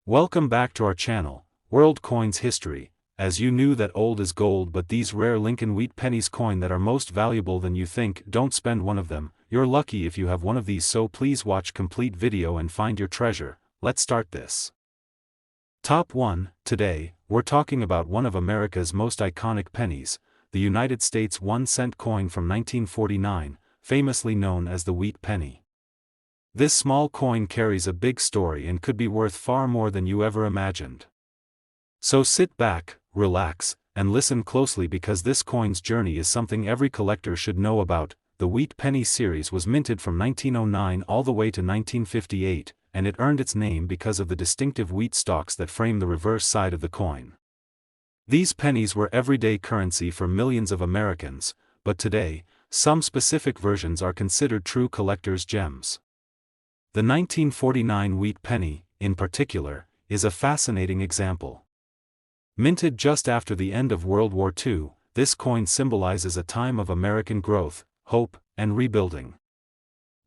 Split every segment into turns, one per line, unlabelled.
Welcome back to our channel, World Coins History. As you knew that old is gold, but these rare Lincoln wheat pennies coin that are most valuable than you think, don't spend one of them. You're lucky if you have one of these, so please watch complete video and find your treasure. Let's start this. Top 1. Today, we're talking about one of America's most iconic pennies, the United States 1-cent coin from 1949, famously known as the wheat penny. This small coin carries a big story and could be worth far more than you ever imagined. So sit back, relax, and listen closely, because this coin's journey is something every collector should know about. The wheat penny series was minted from 1909 all the way to 1958, and it earned its name because of the distinctive wheat stalks that frame the reverse side of the coin. These pennies were everyday currency for millions of Americans, but today, some specific versions are considered true collector's gems. The 1949 wheat penny, in particular, is a fascinating example. Minted just after the end of World War II, this coin symbolizes a time of American growth, hope, and rebuilding.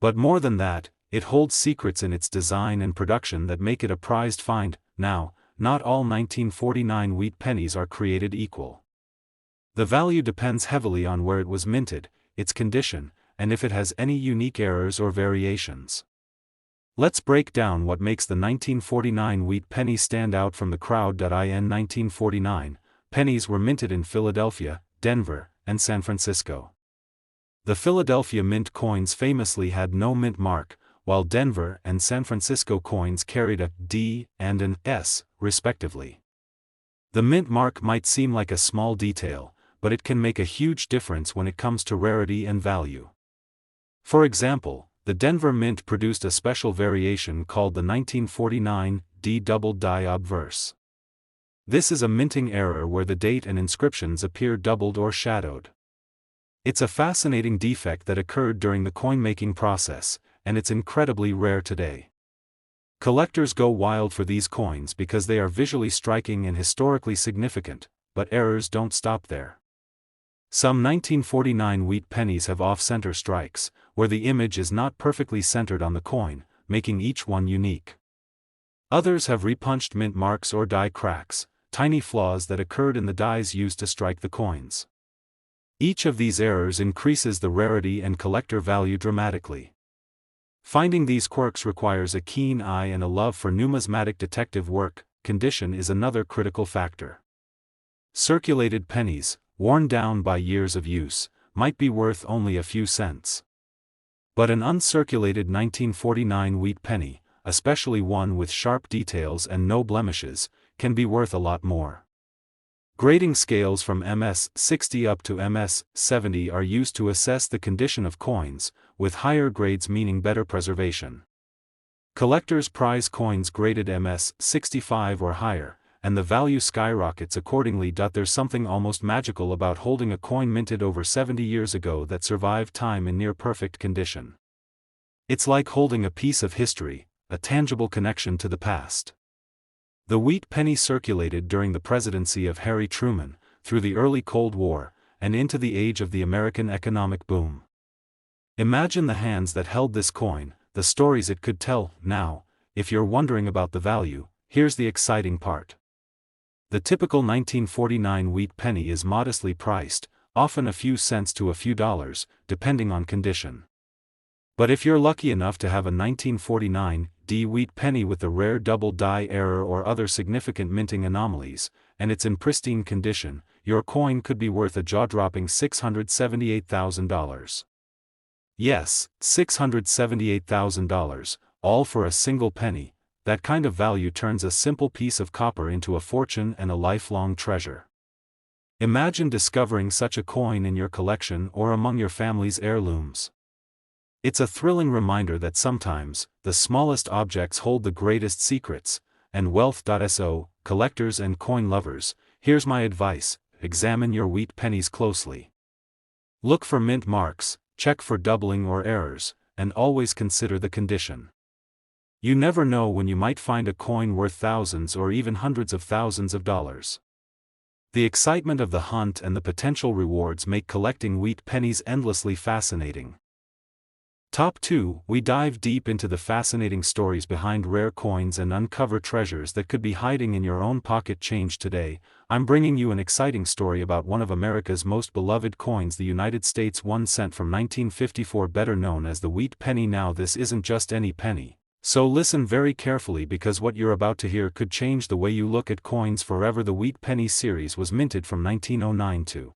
But more than that, it holds secrets in its design and production that make it a prized find. Now, not all 1949 wheat pennies are created equal. The value depends heavily on where it was minted, its condition, and if it has any unique errors or variations. Let's break down what makes the 1949 wheat penny stand out from the crowd. In 1949, pennies were minted in Philadelphia, Denver, and San Francisco. The Philadelphia mint coins famously had no mint mark, while Denver and San Francisco coins carried a D and an S, respectively. The mint mark might seem like a small detail, but it can make a huge difference when it comes to rarity and value. For example, the Denver Mint produced a special variation called the 1949 D double die obverse. This is a minting error where the date and inscriptions appear doubled or shadowed. It's a fascinating defect that occurred during the coin-making process, and it's incredibly rare today. Collectors go wild for these coins because they are visually striking and historically significant, but errors don't stop there. Some 1949 wheat pennies have off-center strikes, where the image is not perfectly centered on the coin, making each one unique. Others have repunched mint marks or die cracks, tiny flaws that occurred in the dies used to strike the coins. Each of these errors increases the rarity and collector value dramatically. Finding these quirks requires a keen eye and a love for numismatic detective work. Condition is another critical factor. Circulated pennies, worn down by years of use, might be worth only a few cents. But an uncirculated 1949 wheat penny, especially one with sharp details and no blemishes, can be worth a lot more. Grading scales from MS-60 up to MS-70 are used to assess the condition of coins, with higher grades meaning better preservation. Collectors prize coins graded MS-65 or higher, and the value skyrockets accordingly. There's something almost magical about holding a coin minted over 70 years ago that survived time in near-perfect condition. It's like holding a piece of history, a tangible connection to the past. The wheat penny circulated during the presidency of Harry Truman, through the early Cold War, and into the age of the American economic boom. Imagine the hands that held this coin, the stories it could tell. Now, if you're wondering about the value, here's the exciting part. The typical 1949 wheat penny is modestly priced, often a few cents to a few dollars, depending on condition. But if you're lucky enough to have a 1949 D wheat penny with a rare double die error or other significant minting anomalies, and it's in pristine condition, your coin could be worth a jaw-dropping $678,000. Yes, $678,000, all for a single penny. That kind of value turns a simple piece of copper into a fortune and a lifelong treasure. Imagine discovering such a coin in your collection or among your family's heirlooms. It's a thrilling reminder that sometimes, the smallest objects hold the greatest secrets. And wealth.so, collectors and coin lovers, here's my advice: examine your wheat pennies closely. Look for mint marks, check for doubling or errors, and always consider the condition. You never know when you might find a coin worth thousands or even hundreds of thousands of dollars. The excitement of the hunt and the potential rewards make collecting wheat pennies endlessly fascinating. Top 2, we dive deep into the fascinating stories behind rare coins and uncover treasures that could be hiding in your own pocket change today. I'm bringing you an exciting story about one of America's most beloved coins, the United States 1 cent from 1954, better known as the wheat penny. Now this isn't just any penny. So listen very carefully, because what you're about to hear could change the way you look at coins forever. The wheat penny series was minted from 1909 to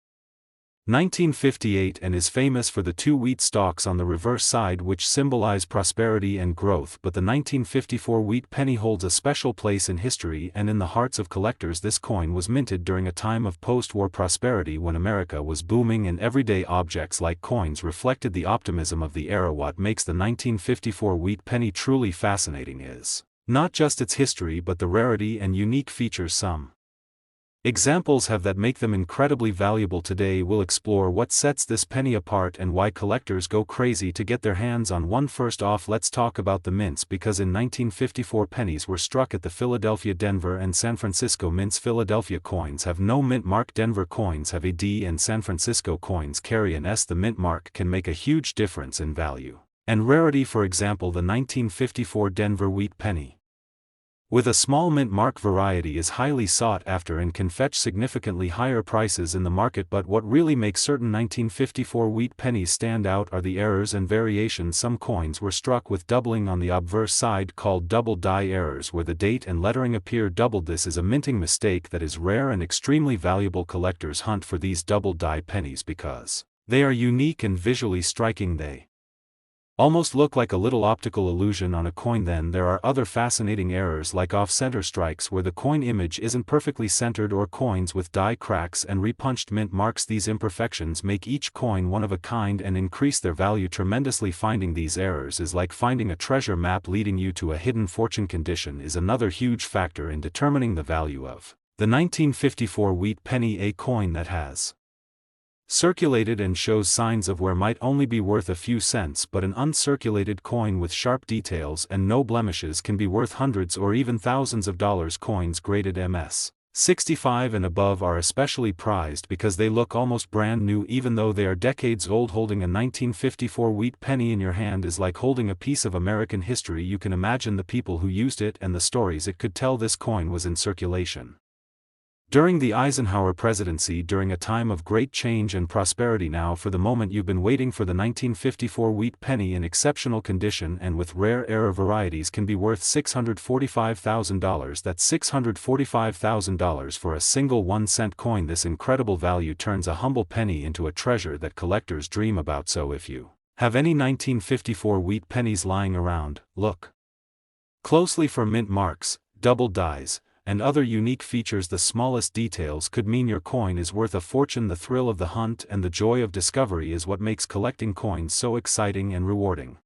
1958 and is famous for the two wheat stalks on the reverse side, which symbolize prosperity and growth. But the 1954 wheat penny holds a special place in history and in the hearts of collectors. This coin was minted during a time of post-war prosperity when America was booming and everyday objects like coins reflected the optimism of the era. What makes the 1954 wheat penny truly fascinating is not just its history but the rarity and unique features some examples have that make them incredibly valuable. Today we'll explore what sets this penny apart and why collectors go crazy to get their hands on one. First off, let's talk about the mints, because in 1954 pennies were struck at the Philadelphia, Denver and San Francisco mints. Philadelphia coins have no mint mark, Denver coins have a D, and San Francisco coins carry an S. The mint mark can make a huge difference in value and rarity. For example, the 1954 Denver wheat penny with a small mint mark variety is highly sought after and can fetch significantly higher prices in the market. But what really makes certain 1954 wheat pennies stand out are the errors and variations. Some coins were struck with doubling on the obverse side, called double die errors, where the date and lettering appear doubled. This is a minting mistake that is rare and extremely valuable. Collectors hunt for these double die pennies because they are unique and visually striking. They almost look like a little optical illusion on a coin. Then there are other fascinating errors like off-center strikes, where the coin image isn't perfectly centered, or coins with die cracks and repunched mint marks. These imperfections make each coin one of a kind and increase their value tremendously. Finding these errors is like finding a treasure map leading you to a hidden fortune. Condition is another huge factor in determining the value of the 1954 wheat penny. A coin that has circulated and shows signs of wear might only be worth a few cents, but an uncirculated coin with sharp details and no blemishes can be worth hundreds or even thousands of dollars. Coins graded MS 65 and above are especially prized because they look almost brand new even though they are decades old. Holding a 1954 wheat penny in your hand is like holding a piece of American history. You can imagine the people who used it and the stories it could tell. This coin was in circulation during the Eisenhower presidency, during a time of great change and prosperity. Now for the moment you've been waiting for. The 1954 wheat penny in exceptional condition and with rare error varieties can be worth $645,000. That's $645,000 for a single 1 cent coin. This incredible value turns a humble penny into a treasure that collectors dream about. So if you have any 1954 wheat pennies lying around, look closely for mint marks, double dies, and other unique features. The smallest details could mean your coin is worth a fortune. The thrill of the hunt and the joy of discovery is what makes collecting coins so exciting and rewarding.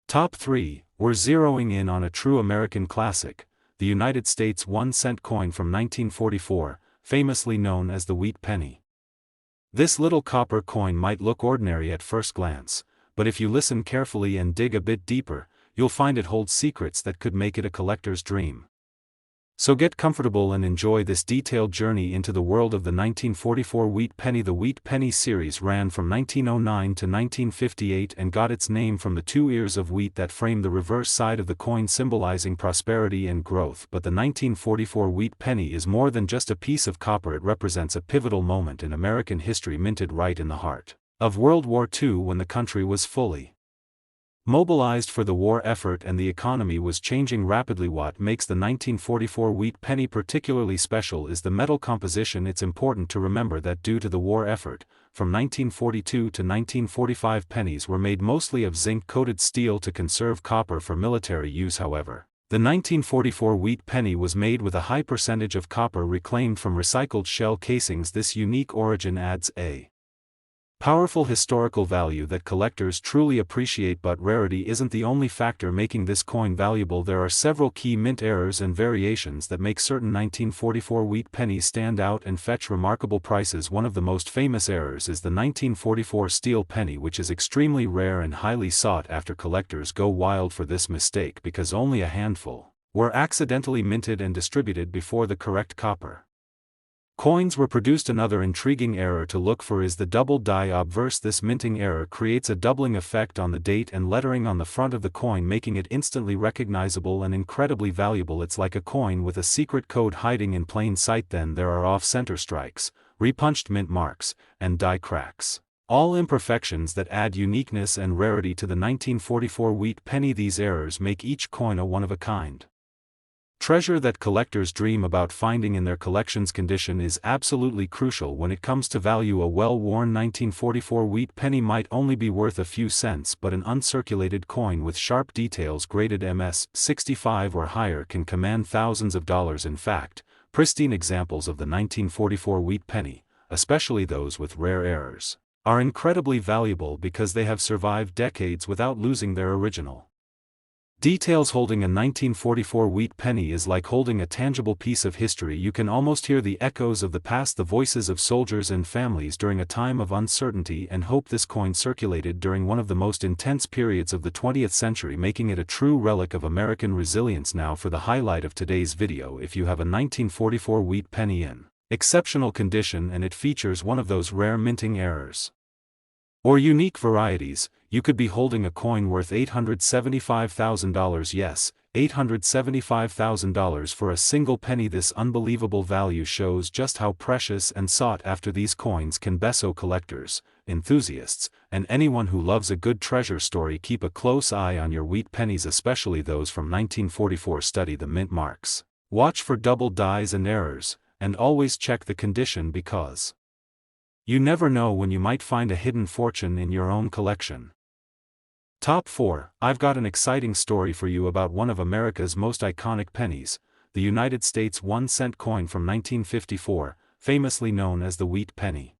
Top 3, we're zeroing in on a true American classic, the United States 1 cent coin from 1944, famously known as the wheat penny. This little copper coin might look ordinary at first glance, but if you listen carefully and dig a bit deeper, you'll find it holds secrets that could make it a collector's dream. So get comfortable and enjoy this detailed journey into the world of the 1944 wheat penny. The wheat penny series ran from 1909 to 1958 and got its name from the two ears of wheat that frame the reverse side of the coin, symbolizing prosperity and growth. But the 1944 wheat penny is more than just a piece of copper. It represents a pivotal moment in American history, minted right in the heart of World War II, when the country was fully mobilized for the war effort and the economy was changing rapidly. What makes the 1944 wheat penny particularly special is the metal composition. It's important to remember that due to the war effort, from 1942 to 1945 pennies were made mostly of zinc-coated steel to conserve copper for military use. However, the 1944 wheat penny was made with a high percentage of copper reclaimed from recycled shell casings. This unique origin adds a powerful historical value that collectors truly appreciate. But rarity isn't the only factor making this coin valuable. There are several key mint errors and variations that make certain 1944 wheat pennies stand out and fetch remarkable prices. One of the most famous errors is the 1944 steel penny, which is extremely rare and highly sought after. Collectors go wild for this mistake because only a handful were accidentally minted and distributed before the correct copper Coins were produced. Another intriguing error to look for is the double die obverse. This minting error creates a doubling effect on the date and lettering on the front of the coin, making it instantly recognizable and incredibly valuable. It's like a coin with a secret code hiding in plain sight. Then there are off-center strikes, repunched mint marks, and die cracks. All imperfections that add uniqueness and rarity to the 1944 wheat penny. These errors make each coin a one-of-a-kind treasure that collectors dream about finding in their collections. Condition is absolutely crucial when it comes to value. A well-worn 1944 wheat penny might only be worth a few cents, but an uncirculated coin with sharp details graded MS 65 or higher can command thousands of dollars. In fact, pristine examples of the 1944 wheat penny, especially those with rare errors, are incredibly valuable because they have survived decades without losing their original details. Holding a 1944 wheat penny is like holding a tangible piece of history. You can almost hear the echoes of the past, the voices of soldiers and families during a time of uncertainty and hope. This coin circulated during one of the most intense periods of the 20th century, making it a true relic of American resilience. Now for the highlight of today's video. If you have a 1944 wheat penny in exceptional condition and it features one of those rare minting errors or unique varieties, you could be holding a coin worth $875,000. Yes, $875,000 for a single penny. This unbelievable value shows just how precious and sought after these coins can be. So collectors, enthusiasts, and anyone who loves a good treasure story, keep a close eye on your wheat pennies, especially those from 1944. Study the mint marks, watch for double dies and errors, and always check the condition, because you never know when you might find a hidden fortune in your own collection. Top 4. I've got an exciting story for you about one of America's most iconic pennies, the United States 1-cent coin from 1954, famously known as the wheat penny.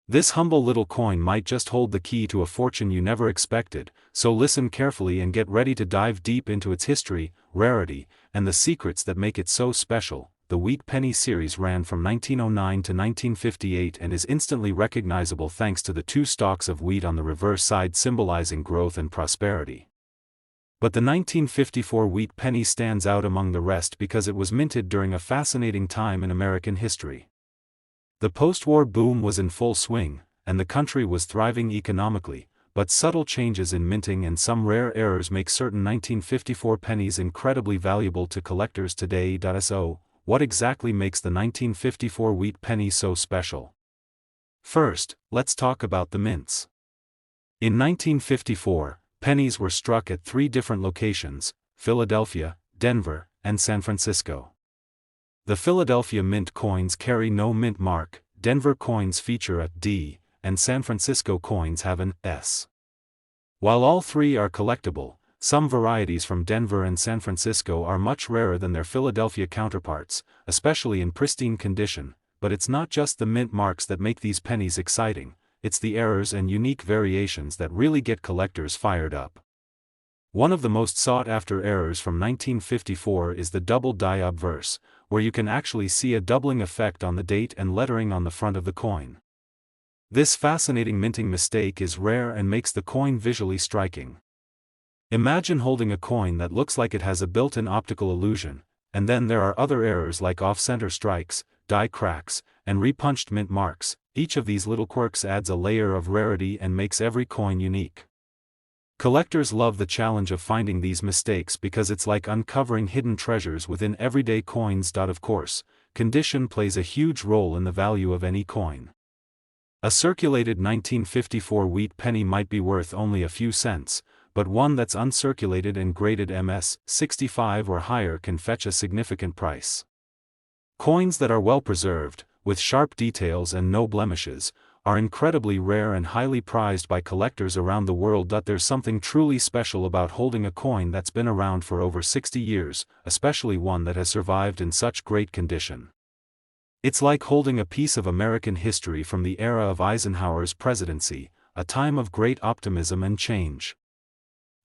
This humble little coin might just hold the key to a fortune you never expected, so listen carefully and get ready to dive deep into its history, rarity, and the secrets that make it so special. The wheat penny series ran from 1909 to 1958 and is instantly recognizable thanks to the two stalks of wheat on the reverse side symbolizing growth and prosperity. But the 1954 wheat penny stands out among the rest because it was minted during a fascinating time in American history. The post-war boom was in full swing, and the country was thriving economically, but subtle changes in minting and some rare errors make certain 1954 pennies incredibly valuable to collectors today. So, what exactly makes the 1954 wheat penny so special? First, let's talk about the mints. In 1954, pennies were struck at 3 different locations: Philadelphia, Denver, and San Francisco. The Philadelphia mint coins carry no mint mark, Denver coins feature a D, and San Francisco coins have an S. While all 3 are collectible, some varieties from Denver and San Francisco are much rarer than their Philadelphia counterparts, especially in pristine condition. But it's not just the mint marks that make these pennies exciting, it's the errors and unique variations that really get collectors fired up. One of the most sought-after errors from 1954 is the double die obverse, where you can actually see a doubling effect on the date and lettering on the front of the coin. This fascinating minting mistake is rare and makes the coin visually striking. Imagine holding a coin that looks like it has a built-in optical illusion, and then there are other errors like off-center strikes, die cracks, and repunched mint marks. Each of these little quirks adds a layer of rarity and makes every coin unique. Collectors love the challenge of finding these mistakes because it's like uncovering hidden treasures within everyday coins. Of course, condition plays a huge role in the value of any coin. A circulated 1954 wheat penny might be worth only a few cents, but one that's uncirculated and graded MS 65 or higher can fetch a significant price. Coins that are well preserved, with sharp details and no blemishes, are incredibly rare and highly prized by collectors around the world. There's something truly special about holding a coin that's been around for over 60 years, especially one that has survived in such great condition. It's like holding a piece of American history from the era of Eisenhower's presidency, a time of great optimism and change.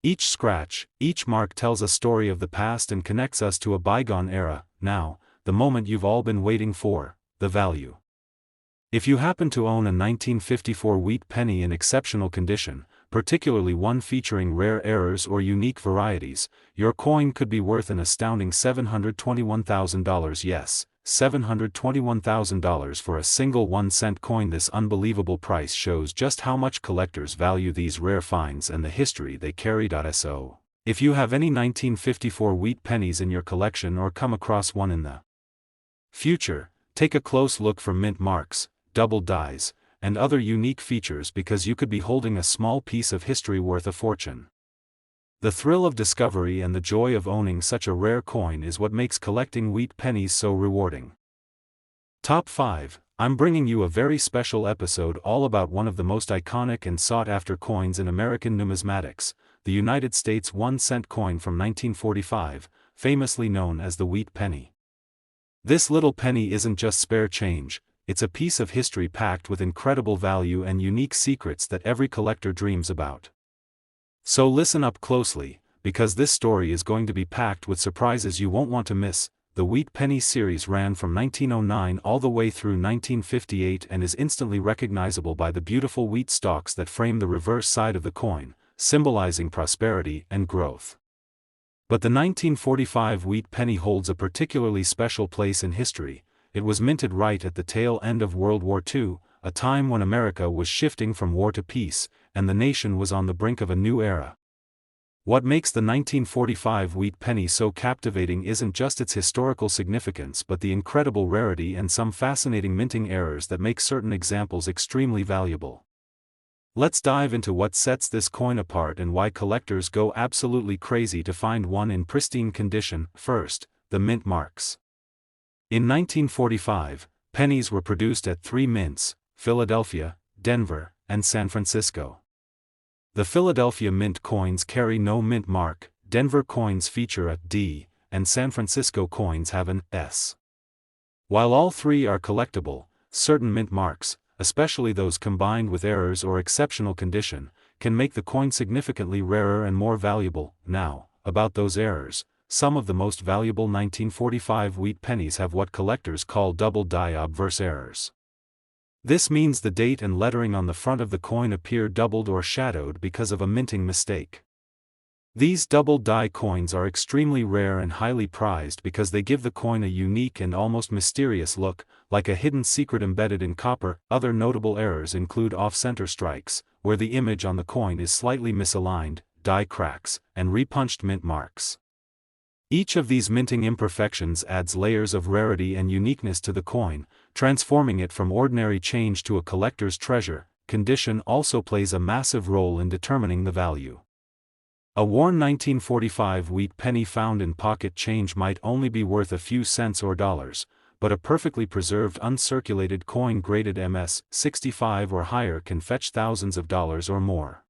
Each scratch, each mark tells a story of the past and connects us to a bygone era. Now, the moment you've all been waiting for, the value. If you happen to own a 1954 wheat penny in exceptional condition, particularly one featuring rare errors or unique varieties, your coin could be worth an astounding $721,000. Yes, $721,000 for a single 1-cent coin. This unbelievable price shows just how much collectors value these rare finds and the history they carry. So, if you have any 1954 wheat pennies in your collection or come across one in the future, take a close look for mint marks, double dies, and other unique features, because you could be holding a small piece of history worth a fortune. The thrill of discovery and the joy of owning such a rare coin is what makes collecting wheat pennies so rewarding. Top 5. I'm bringing you a very special episode all about one of the most iconic and sought-after coins in American numismatics, the United States 1-cent coin from 1945, famously known as the wheat penny. This little penny isn't just spare change, it's a piece of history packed with incredible value and unique secrets that every collector dreams about. So listen up closely, because this story is going to be packed with surprises you won't want to miss. The Wheat Penny series ran from 1909 all the way through 1958 and is instantly recognizable by the beautiful wheat stalks that frame the reverse side of the coin, symbolizing prosperity and growth. But the 1945 wheat penny holds a particularly special place in history. It was minted right at the tail end of World War II, a time when America was shifting from war to peace, and the nation was on the brink of a new era. What makes the 1945 wheat penny so captivating isn't just its historical significance but the incredible rarity and some fascinating minting errors that make certain examples extremely valuable. Let's dive into what sets this coin apart and why collectors go absolutely crazy to find one in pristine condition. First, the mint marks. In 1945, pennies were produced at 3 mints, Philadelphia, Denver, and San Francisco. The Philadelphia mint coins carry no mint mark, Denver coins feature a D, and San Francisco coins have an S. While all three are collectible, certain mint marks, especially those combined with errors or exceptional condition, can make the coin significantly rarer and more valuable. Now, about those errors, some of the most valuable 1945 wheat pennies have what collectors call double die obverse errors. This means the date and lettering on the front of the coin appear doubled or shadowed because of a minting mistake. These double die coins are extremely rare and highly prized because they give the coin a unique and almost mysterious look, like a hidden secret embedded in copper. Other notable errors include off-center strikes, where the image on the coin is slightly misaligned, die cracks, and repunched mint marks. Each of these minting imperfections adds layers of rarity and uniqueness to the coin, transforming it from ordinary change to a collector's treasure. Condition also plays a massive role in determining the value. A worn 1945 wheat penny found in pocket change might only be worth a few cents or dollars, but a perfectly preserved uncirculated coin graded MS 65 or higher can fetch thousands of dollars or more.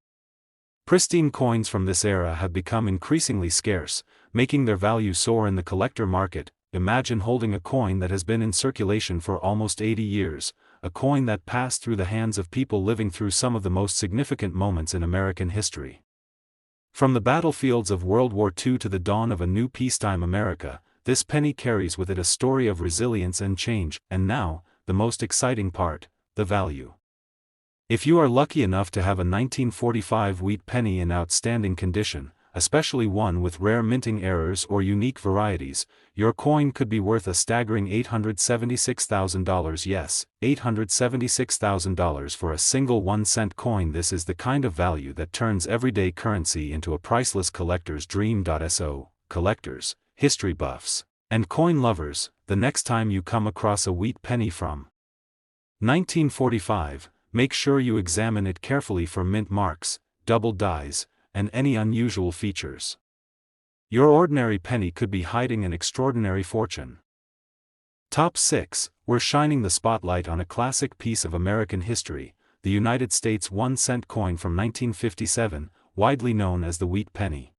Pristine coins from this era have become increasingly scarce, making their value soar in the collector market. Imagine holding a coin that has been in circulation for almost 80 years, a coin that passed through the hands of people living through some of the most significant moments in American history. From the battlefields of World War II to the dawn of a new peacetime America, this penny carries with it a story of resilience and change. And now, the most exciting part, the value. If you are lucky enough to have a 1945 wheat penny in outstanding condition, especially one with rare minting errors or unique varieties, your coin could be worth a staggering $876,000. Yes, $876,000 for a single 1-cent coin. This is the kind of value that turns everyday currency into a priceless collector's dream. So, collectors, history buffs, and coin lovers, the next time you come across a wheat penny from 1945, make sure you examine it carefully for mint marks, double dies, and any unusual features. Your ordinary penny could be hiding an extraordinary fortune. Top 6. We're shining the spotlight on a classic piece of American history, the United States 1-cent coin from 1957, widely known as the wheat penny.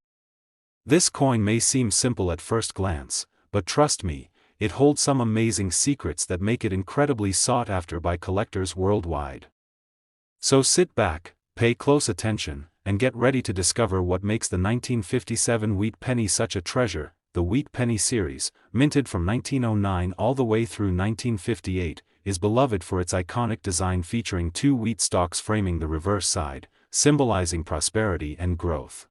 This coin may seem simple at first glance, but trust me, it holds some amazing secrets that make it incredibly sought after by collectors worldwide. So sit back, pay close attention, and get ready to discover what makes the 1957 wheat penny such a treasure. The Wheat Penny series, minted from 1909 all the way through 1958, is beloved for its iconic design featuring 2 wheat stalks framing the reverse side, symbolizing prosperity and growth.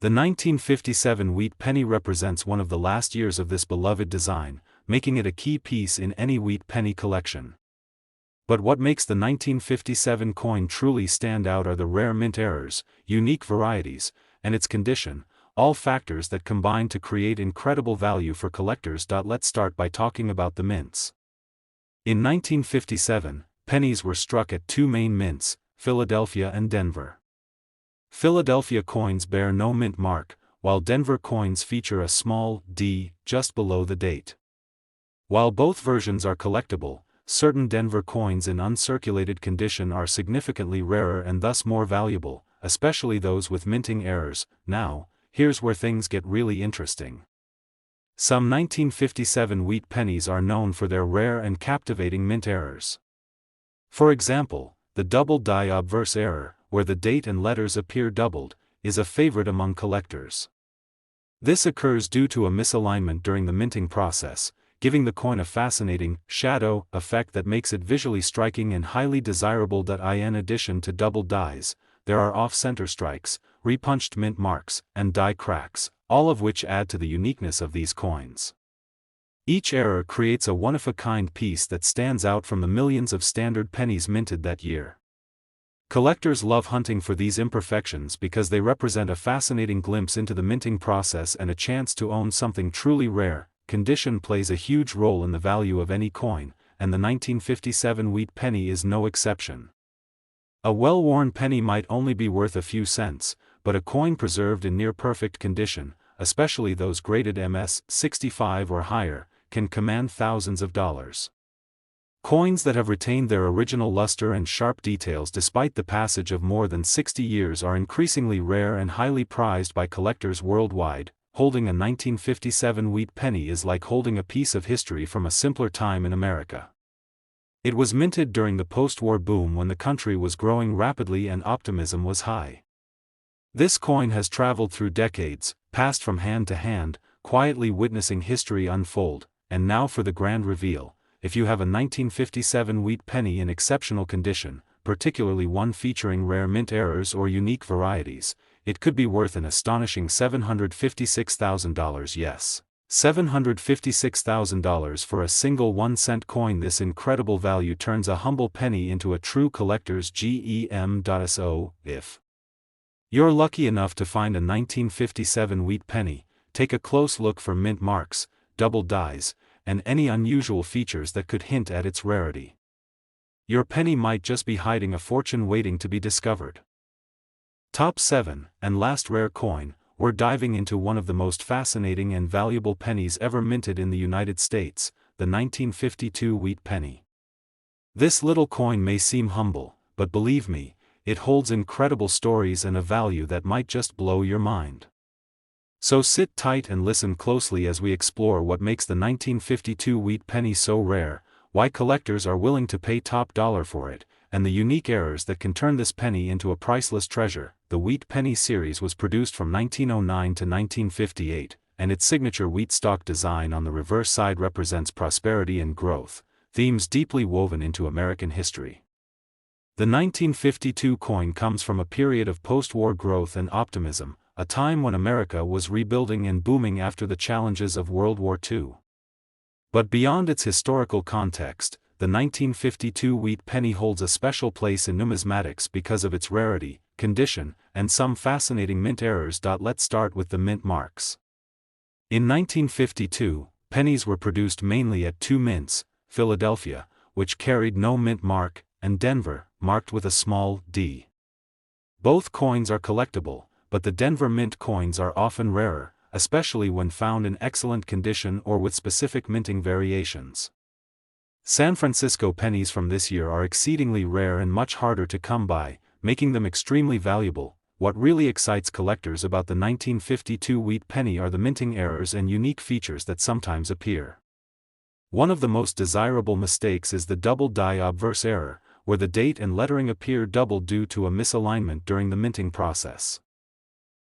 The 1957 wheat penny represents one of the last years of this beloved design, making it a key piece in any wheat penny collection. But what makes the 1957 coin truly stand out are the rare mint errors, unique varieties, and its condition, all factors that combine to create incredible value for collectors. Let's start by talking about the mints. In 1957, pennies were struck at two main mints, Philadelphia and Denver. Philadelphia coins bear no mint mark, while Denver coins feature a small D just below the date. While both versions are collectible, certain Denver coins in uncirculated condition are significantly rarer and thus more valuable, especially those with minting errors. Now, here's where things get really interesting. Some 1957 wheat pennies are known for their rare and captivating mint errors. For example, the double die obverse error, where the date and letters appear doubled, is a favorite among collectors. This occurs due to a misalignment during the minting process, giving the coin a fascinating shadow effect that makes it visually striking and highly desirable. In addition to double dies, there are off-center strikes, repunched mint marks, and die cracks, all of which add to the uniqueness of these coins. Each error creates a one-of-a-kind piece that stands out from the millions of standard pennies minted that year. Collectors love hunting for these imperfections because they represent a fascinating glimpse into the minting process and a chance to own something truly rare. Condition plays a huge role in the value of any coin, and the 1957 wheat penny is no exception. A well-worn penny might only be worth a few cents, but a coin preserved in near-perfect condition, especially those graded MS 65 or higher, can command thousands of dollars. Coins that have retained their original luster and sharp details despite the passage of more than 60 years are increasingly rare and highly prized by collectors worldwide. Holding a 1957 wheat penny is like holding a piece of history from a simpler time in America. It was minted during the post-war boom when the country was growing rapidly and optimism was high. This coin has traveled through decades, passed from hand to hand, quietly witnessing history unfold, and now for the grand reveal. If you have a 1957 wheat penny in exceptional condition, particularly one featuring rare mint errors or unique varieties, it could be worth an astonishing $756,000. Yes, $756,000 for a single 1-cent coin. This incredible value turns a humble penny into a true collector's gem. So, if you're lucky enough to find a 1957 wheat penny, take a close look for mint marks, double dies, and any unusual features that could hint at its rarity. Your penny might just be hiding a fortune waiting to be discovered. Top 7, and last rare coin, we're diving into one of the most fascinating and valuable pennies ever minted in the United States, the 1952 wheat penny. This little coin may seem humble, but believe me, it holds incredible stories and a value that might just blow your mind. So sit tight and listen closely as we explore what makes the 1952 wheat penny so rare, why collectors are willing to pay top dollar for it, and the unique errors that can turn this penny into a priceless treasure. The Wheat Penny series was produced from 1909 to 1958, and its signature wheat stalk design on the reverse side represents prosperity and growth, themes deeply woven into American history. The 1952 coin comes from a period of post-war growth and optimism, a time when America was rebuilding and booming after the challenges of World War II. But beyond its historical context, the 1952 wheat penny holds a special place in numismatics because of its rarity, condition, and some fascinating mint errors. Let's start with the mint marks. In 1952, pennies were produced mainly at two mints, Philadelphia, which carried no mint mark, and Denver, marked with a small d. Both coins are collectible, but the Denver mint coins are often rarer, especially when found in excellent condition or with specific minting variations. San Francisco pennies from this year are exceedingly rare and much harder to come by, making them extremely valuable. What really excites collectors about the 1952 wheat penny are the minting errors and unique features that sometimes appear. One of the most desirable mistakes is the double die obverse error, where the date and lettering appear doubled due to a misalignment during the minting process.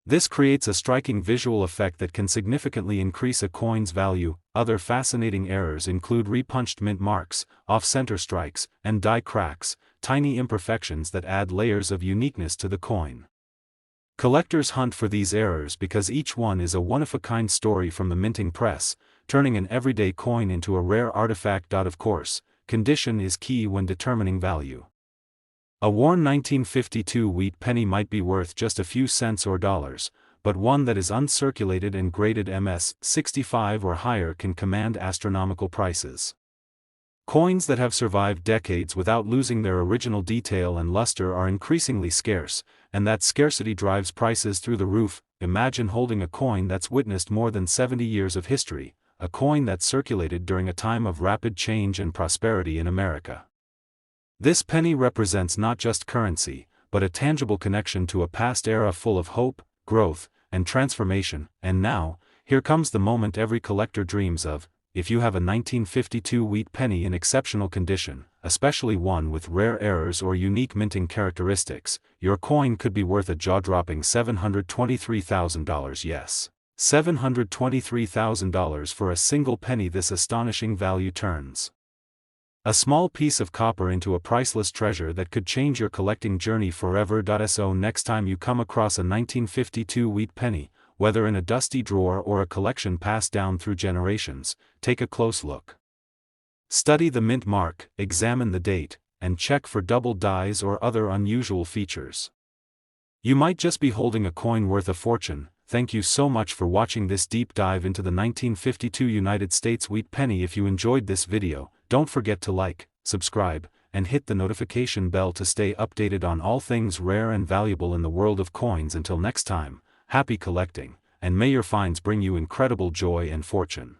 This creates a striking visual effect that can significantly increase a coin's value. Other fascinating errors include repunched mint marks, off-center strikes, and die cracks, tiny imperfections that add layers of uniqueness to the coin. Collectors hunt for these errors because each one is a one-of-a-kind story from the minting press, turning an everyday coin into a rare artifact. Of course, condition is key when determining value. A worn 1952 wheat penny might be worth just a few cents or dollars, but one that is uncirculated and graded MS-65 or higher can command astronomical prices. Coins that have survived decades without losing their original detail and luster are increasingly scarce, and that scarcity drives prices through the roof. Imagine holding a coin that's witnessed more than 70 years of history, a coin that circulated during a time of rapid change and prosperity in America. This penny represents not just currency, but a tangible connection to a past era full of hope, growth, and transformation. And now, here comes the moment every collector dreams of. If you have a 1952 wheat penny in exceptional condition, especially one with rare errors or unique minting characteristics, your coin could be worth a jaw-dropping $723,000. Yes, $723,000 for a single penny. This astonishing value turns a small piece of copper into a priceless treasure that could change your collecting journey forever. So next time you come across a 1952 wheat penny, whether in a dusty drawer or a collection passed down through generations, take a close look. Study the mint mark, examine the date, and check for double dies or other unusual features. You might just be holding a coin worth a fortune. Thank you so much for watching this deep dive into the 1952 United States wheat penny. If you enjoyed this video, don't forget to like, subscribe, and hit the notification bell to stay updated on all things rare and valuable in the world of coins. Until next time, happy collecting, and may your finds bring you incredible joy and fortune.